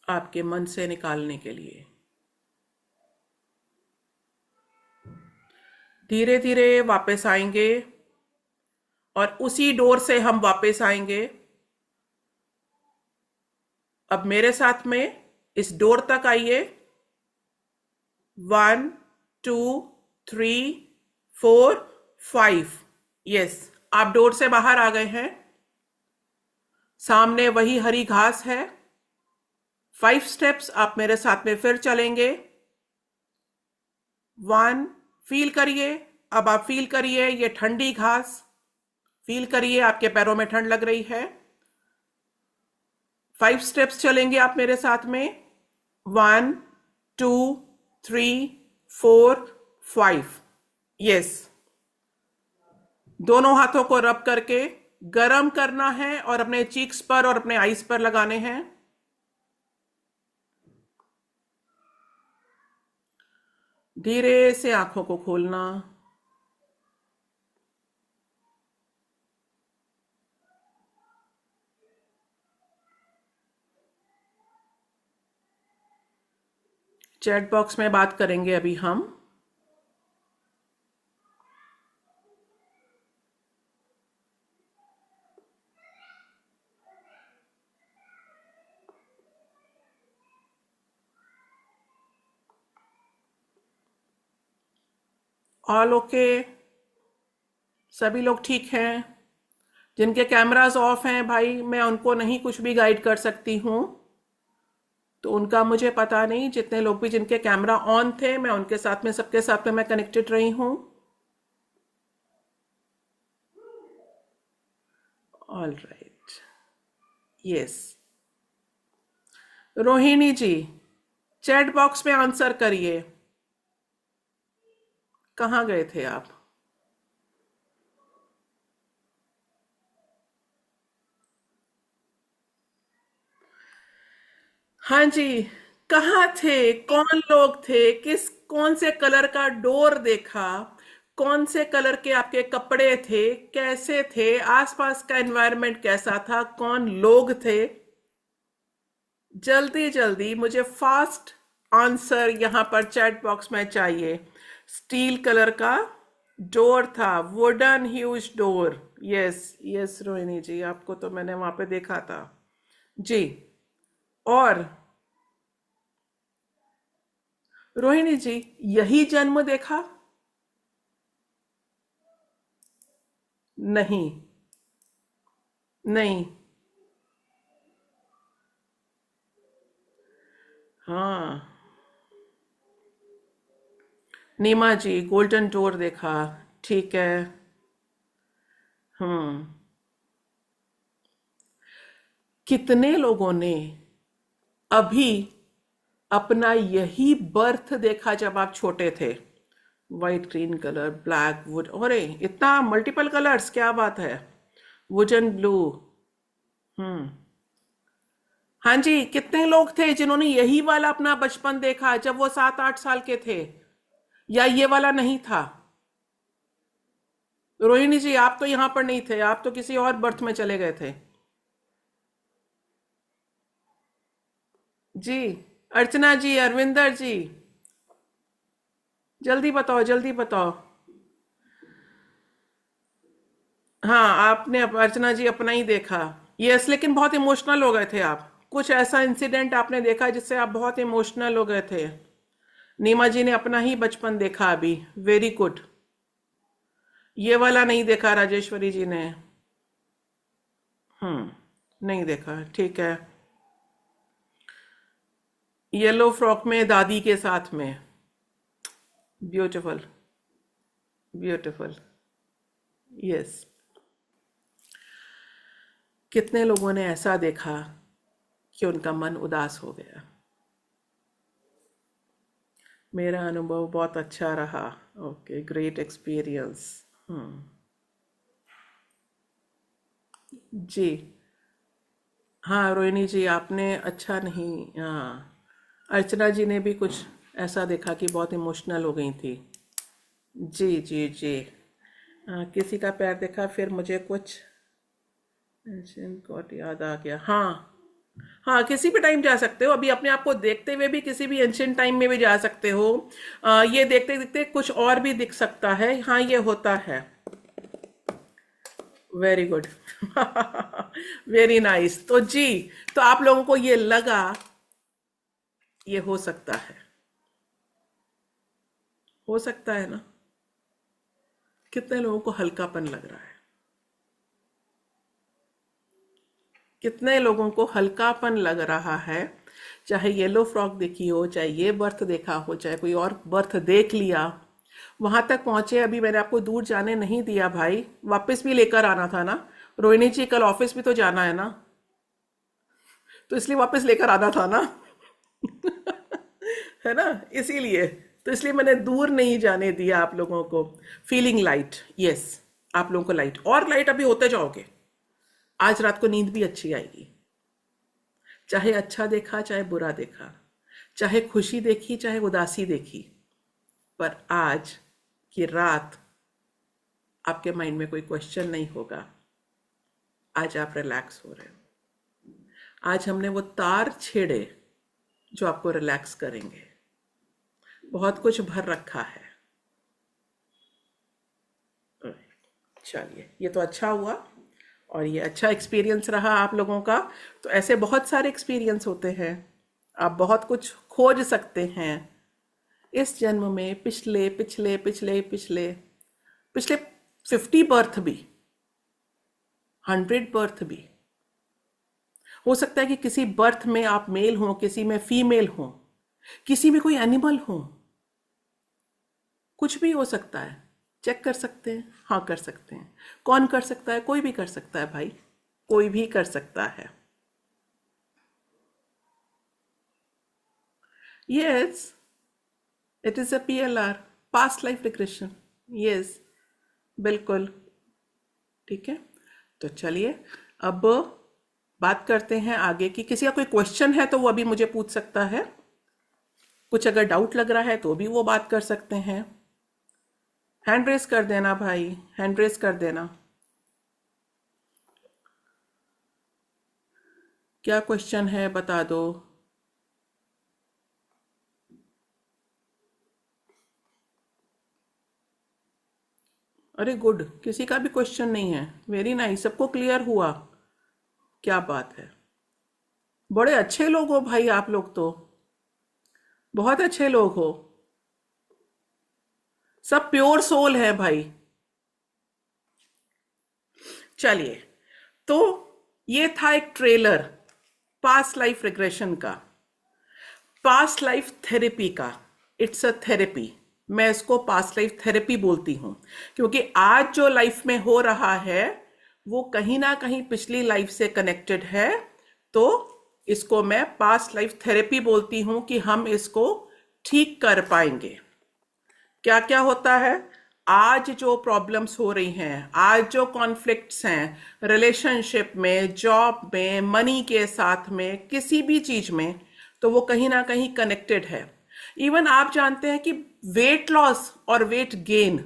आपके मन से निकालने के लिए। धीरे धीरे वापस आएंगे और उसी डोर से हम वापस आएंगे। अब मेरे साथ में इस डोर तक आइए। 1 2 3 4 5। यस, आप डोर से बाहर आ गए हैं। सामने वही हरी घास है। 5 स्टेप्स आप मेरे साथ में फिर चलेंगे। 1, फील करिए। अब आप फील करिए ये ठंडी घास। फील करिए आपके पैरों में ठंड लग रही है। 5 स्टेप्स चलेंगे आप मेरे साथ में। 1 2 3 4 5। यस, दोनों हाथों को रब करके गरम करना है और अपने चीक्स पर और अपने आईज पर लगाने हैं। धीरे से आंखों को खोलना। चैट बॉक्स में बात करेंगे अभी हम। ऑल ओके, सभी लोग ठीक हैं। जिनके कैमरास ऑफ हैं भाई, मैं उनको नहीं कुछ भी गाइड कर सकती हूँ, तो उनका मुझे पता नहीं। जितने लोग भी जिनके कैमरा ऑन थे, मैं उनके साथ में, सबके साथ में मैं कनेक्टेड रही हूँ। All right. यस, रोहिणी जी, चैट बॉक्स में आंसर करिए। कहाँ गए थे आप? हाँ जी, कहाँ थे? कौन लोग थे? कौन से कलर का डोर देखा? कौन से कलर के आपके कपड़े थे? कैसे थे? आसपास का एनवायरनमेंट कैसा था? कौन लोग थे? जल्दी जल्दी मुझे फास्ट आंसर यहां पर चैट बॉक्स में चाहिए। स्टील कलर का डोर था, wooden huge door. Yes yes Rohini ji, आपको तो मैंने वहां पे देखा था जी। और रोहिणी जी, यही जन्म देखा? नहीं, नहीं। हाँ, नीमा जी, गोल्डन डोर देखा। ठीक है। हम्म। कितने लोगों ने अभी अपना यही बर्थ देखा जब आप छोटे थे? White, green colour, black, wood, अरे इतना मल्टीपल कलर्स, क्या बात है। Wooden blue. हम्म। हाँ जी, कितने लोग थे जिन्होंने यही वाला अपना बचपन देखा जब वो 7-8 साल के थे? या ये वाला नहीं था? रोहिणी जी, आप तो यहां पर नहीं थे, आप तो किसी और बर्थ में चले गए थे। जी, अर्चना जी, अरविंदर जी, जल्दी बताओ, जल्दी बताओ। हाँ, आपने अर्चना जी अपना ही देखा। यस, लेकिन बहुत इमोशनल हो गए थे आप। कुछ ऐसा इंसिडेंट आपने देखा जिससे आप बहुत इमोशनल हो गए थे। नीमा जी ने अपना ही बचपन देखा अभी। Very good. ये वाला नहीं देखा राजेश्वरी जी ने। नहीं देखा, ठीक है। येलो फ्रॉक में दादी के साथ में। Beautiful, beautiful. यस। कितने लोगों ने ऐसा देखा कि उनका मन उदास हो गया। मेरा अनुभव बहुत अच्छा रहा। Okay, great experience. जी। हाँ रोहिणी जी, आपने अच्छा नहीं, हाँ। अर्चना जी ने भी कुछ ऐसा देखा कि बहुत इमोशनल हो गई थी। जी जी जी। किसी का पैर देखा, फिर मुझे कुछ एंशिएंट गॉड याद आ गया। हाँ। हाँ, किसी भी टाइम जा सकते हो, अभी अपने आप को देखते हुए भी किसी भी एंशिएंट टाइम में भी जा सकते हो। ये देखते देखते कुछ और भी दिख सकता है। हाँ, ये होता है। Very good. Very nice. तो जी, तो आप लोगों को ये लगा, ये हो सकता है ना। कितने लोगों को हल्कापन लग रहा है, कितने लोगों को हल्कापन लग रहा है। चाहे येलो फ्रॉक देखी हो, चाहे ये बर्थ देखा हो, चाहे कोई और बर्थ देख लिया, वहां तक पहुंचे। अभी मैंने आपको दूर जाने नहीं दिया भाई, वापस भी लेकर आना था ना। रोहिणी जी, कल ऑफिस भी तो जाना है ना, तो इसलिए वापस लेकर आना था ना। है ना, इसीलिए। तो इसलिए मैंने दूर नहीं जाने दिया आप लोगों को। Feeling light, yes. आप लोगों को लाइट और लाइट अभी होते जाओगे। आज रात को नींद भी अच्छी आएगी। चाहे अच्छा देखा, चाहे बुरा देखा, चाहे खुशी देखी, चाहे उदासी देखी, पर आज की रात आपके माइंड में कोई क्वेश्चन नहीं होगा। आज आप रिलैक्स हो रहे हो। आज हमने वो तार छेड़े जो आपको रिलैक्स करेंगे। बहुत कुछ भर रखा है। चलिए, ये तो अच्छा हुआ, और ये अच्छा एक्सपीरियंस रहा आप लोगों का। तो ऐसे बहुत सारे एक्सपीरियंस होते हैं, आप बहुत कुछ खोज सकते हैं इस जन्म में। पिछले पिछले पिछले पिछले पिछले 50 बर्थ भी, 100 बर्थ भी हो सकता है कि किसी बर्थ में आप मेल हो, किसी में फीमेल हो, किसी में कोई एनिमल हो, कुछ भी हो सकता है। चेक कर सकते हैं, हाँ कर सकते हैं। कौन कर सकता है? कोई भी कर सकता है भाई, कोई भी कर सकता है। Yes, it is a PLR, past life regression. Yes, बिल्कुल। ठीक है, तो चलिए अब बात करते हैं आगे की। किसी का कोई क्वेश्चन है तो वो अभी मुझे पूछ सकता है। कुछ अगर डाउट लग रहा है तो भी वो बात कर सकते हैं। हैंड रेस कर देना भाई, हैंड रेस कर देना। क्या क्वेश्चन है बता दो। अरे गुड, किसी का भी क्वेश्चन नहीं है। वेरी नाइस, सबको क्लियर हुआ। क्या बात है, बड़े अच्छे लोग हो भाई आप लोग तो, बहुत अच्छे लोग हो। सब प्योर सोल है भाई। चलिए, तो ये था एक ट्रेलर पास्ट लाइफ रिग्रेशन का, पास्ट लाइफ थेरेपी का। It's a therapy. मैं इसको पास्ट लाइफ थेरेपी बोलती हूं, क्योंकि आज जो लाइफ में हो रहा है वो कहीं ना कहीं पिछली लाइफ से कनेक्टेड है। तो इसको मैं पास्ट लाइफ थेरेपी बोलती हूं कि हम इसको ठीक कर पाएंगे। क्या क्या होता है, आज जो प्रॉब्लम्स हो रही हैं, आज जो कॉन्फ्लिक्ट्स हैं रिलेशनशिप में, जॉब में, मनी के साथ में, किसी भी चीज में, तो वो कहीं ना कहीं कनेक्टेड है। इवन आप जानते हैं कि वेट लॉस और वेट गेन,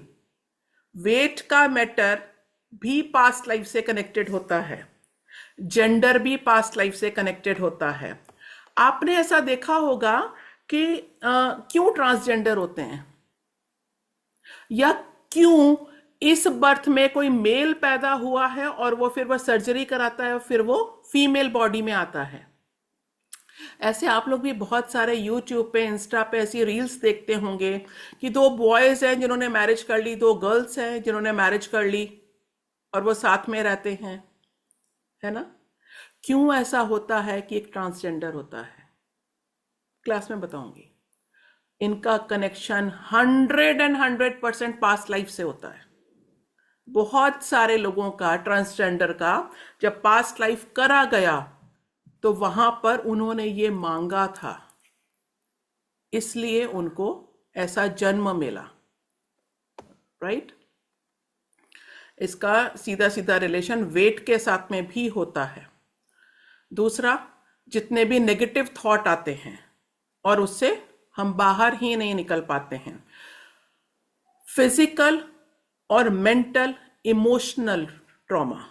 वेट का मैटर भी पास्ट लाइफ से कनेक्टेड होता है। जेंडर भी पास्ट लाइफ से कनेक्टेड होता है। आपने ऐसा देखा होगा कि क्यों ट्रांसजेंडर होते हैं, या क्यों इस बर्थ में कोई मेल पैदा हुआ है और वो फिर वो सर्जरी कराता है और फिर वो फीमेल बॉडी में आता है। ऐसे आप लोग भी बहुत सारे यूट्यूब पे, इंस्टा पे ऐसी रील्स देखते होंगे कि दो बॉयज हैं जिन्होंने मैरिज कर ली, दो गर्ल्स हैं जिन्होंने मैरिज कर ली और वो साथ में रहते हैं, है ना। क्यों ऐसा होता है कि एक ट्रांसजेंडर होता है, क्लास में बताऊंगी। इनका कनेक्शन 100% पास्ट लाइफ से होता है। बहुत सारे लोगों का, ट्रांसजेंडर का, जब पास्ट लाइफ करा गया तो वहां पर उन्होंने ये मांगा था, इसलिए उनको ऐसा जन्म मिला, राइट। इसका सीधा सीधा रिलेशन वेट के साथ में भी होता है। दूसरा, जितने भी नेगेटिव थॉट आते हैं और उससे हम बाहर ही नहीं निकल पाते हैं, फिजिकल और mental emotional trauma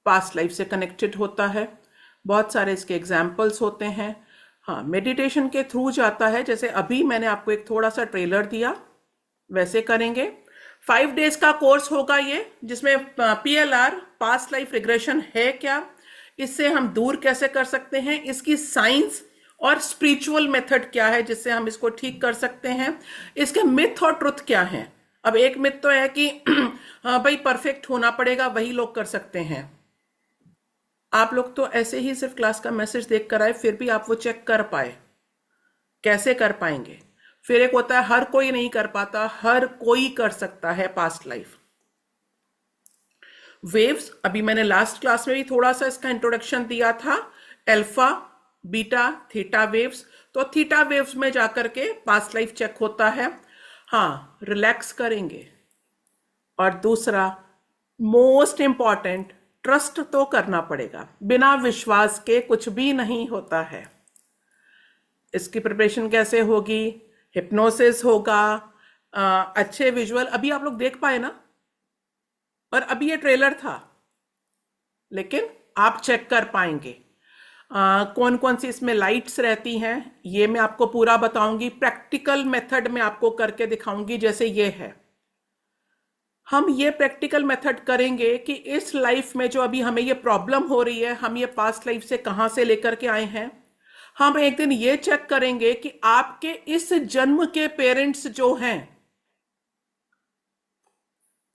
past life से कनेक्टेड होता है। बहुत सारे इसके एग्जाम्पल्स होते हैं। हाँ, मेडिटेशन के थ्रू जाता है, जैसे अभी मैंने आपको एक थोड़ा सा ट्रेलर दिया, वैसे करेंगे। 5 डेज का कोर्स होगा ये, जिसमें PLR, पास्ट लाइफ रिग्रेशन है क्या, इससे हम दूर कैसे कर सकते हैं, इसकी साइंस और स्पिरिचुअल मेथड क्या है जिससे हम इसको ठीक कर सकते हैं, इसके मिथ और ट्रुथ क्या है। अब एक मिथ तो है कि हाँ भाई परफेक्ट होना पड़ेगा, वही लोग कर सकते हैं। आप लोग तो ऐसे ही सिर्फ क्लास का मैसेज देख कर आए, फिर भी आप वो चेक कर पाए, कैसे कर पाएंगे। फिर एक होता है हर कोई नहीं कर पाता, हर कोई कर सकता है पास्ट लाइफ। वेव्स, अभी मैंने लास्ट क्लास में भी थोड़ा सा इसका इंट्रोडक्शन दिया था, अल्फा, बीटा, थीटा वेव्स। तो थीटा वेव्स में जाकर के पास्ट लाइफ चेक होता है। हाँ, रिलैक्स करेंगे। और दूसरा मोस्ट इंपॉर्टेंट, ट्रस्ट तो करना पड़ेगा, बिना विश्वास के कुछ भी नहीं होता है। इसकी प्रिपरेशन कैसे होगी, हिप्नोसिस होगा, अच्छे विजुअल, अभी आप लोग देख पाए ना, और अभी ये ट्रेलर था, लेकिन आप चेक कर पाएंगे। कौन कौन सी इसमें लाइट्स रहती हैं ये मैं आपको पूरा बताऊंगी, प्रैक्टिकल मेथड में आपको करके दिखाऊंगी। जैसे ये है, हम ये प्रैक्टिकल मेथड करेंगे कि इस लाइफ में जो अभी हमें ये प्रॉब्लम हो रही है, हम ये पास्ट लाइफ से कहां से लेकर के आए हैं। हम एक दिन ये चेक करेंगे कि आपके इस जन्म के पेरेंट्स जो हैं,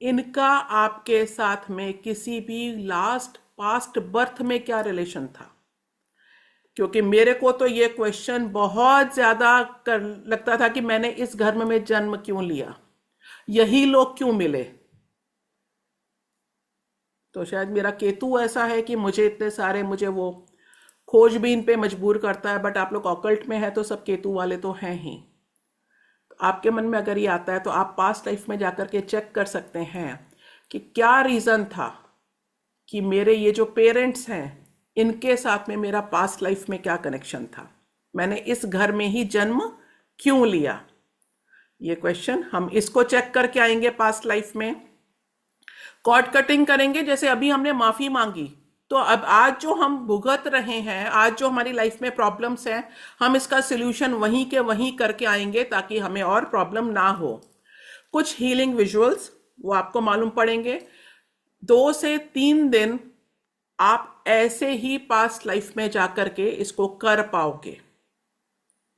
इनका आपके साथ में किसी भी लास्ट पास्ट बर्थ में क्या रिलेशन था। क्योंकि मेरे को तो ये क्वेश्चन बहुत ज्यादा लगता था कि मैंने इस घर में जन्म क्यों लिया, यही लोग क्यों मिले। तो शायद मेरा केतु ऐसा है कि मुझे इतने सारे, मुझे वो खोजबीन पे मजबूर करता है। बट आप लोग ऑकल्ट में है तो सब केतु वाले तो हैं ही। तो आपके मन में अगर ये आता है तो आप पास्ट लाइफ में जाकर के चेक कर सकते हैं कि क्या रीजन था कि मेरे ये जो पेरेंट्स हैं इनके साथ में मेरा पास्ट लाइफ में क्या कनेक्शन था, मैंने इस घर में ही जन्म क्यों लिया। ये क्वेश्चन हम इसको चेक करके आएंगे पास्ट लाइफ में। कॉर्ड कटिंग करेंगे, जैसे अभी हमने माफी मांगी, तो अब आज जो हम भुगत रहे हैं, आज जो हमारी लाइफ में प्रॉब्लम्स हैं, हम इसका सोल्यूशन वहीं के वहीं करके आएंगे ताकि हमें और प्रॉब्लम ना हो। कुछ हीलिंग विजुअल्स वो आपको मालूम पड़ेंगे। 2 से 3 दिन आप ऐसे ही पास्ट लाइफ में जाकर के इसको कर पाओगे,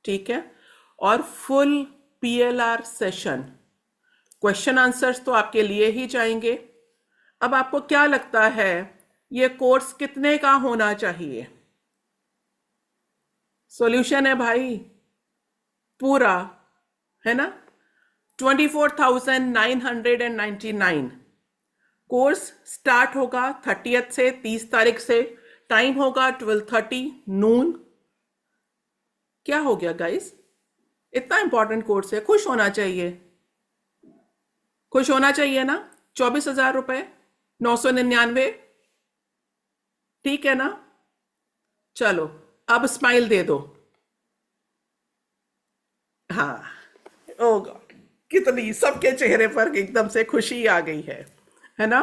ठीक है। और full PLR session, question answers तो आपके लिए ही जाएंगे। अब आपको क्या लगता है ये कोर्स कितने का होना चाहिए? सॉल्यूशन है भाई पूरा, है ना, 24,999। कोर्स स्टार्ट होगा 30th से, 30 तारीख से। टाइम होगा 12:30 नून। क्या हो गया गाइस, इतना इंपॉर्टेंट कोर्स है, खुश होना चाहिए, खुश होना चाहिए ना। 24,000 रुपए, 999, ठीक है ना। चलो अब स्माइल दे दो। हाँ, ओ गॉड, कितनी सबके चेहरे पर एकदम से खुशी आ गई है ना।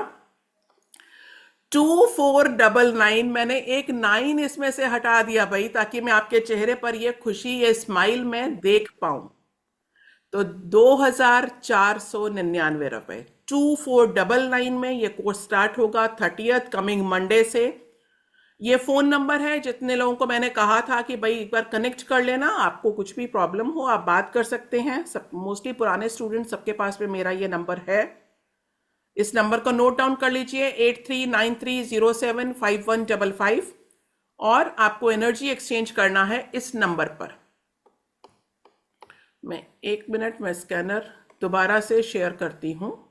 2499। मैंने एक 9 इसमें से हटा दिया भाई, ताकि मैं आपके चेहरे पर ये खुशी, ये स्माइल में देख पाऊं। तो 2499 रुपए 2499 में ये कोर्स स्टार्ट होगा 30th कमिंग मंडे से। ये फोन नंबर है, जितने लोगों को मैंने कहा था कि भाई एक बार कनेक्ट कर लेना, आपको कुछ भी प्रॉब्लम हो आप बात कर सकते हैं। सब मोस्टली पुराने स्टूडेंट सबके पास में मेरा ये नंबर है। इस नंबर को नोट डाउन कर लीजिए, 8393075155। और आपको एनर्जी एक्सचेंज करना है इस नंबर पर। मैं 1 मिनट में स्कैनर दोबारा से शेयर करती हूं।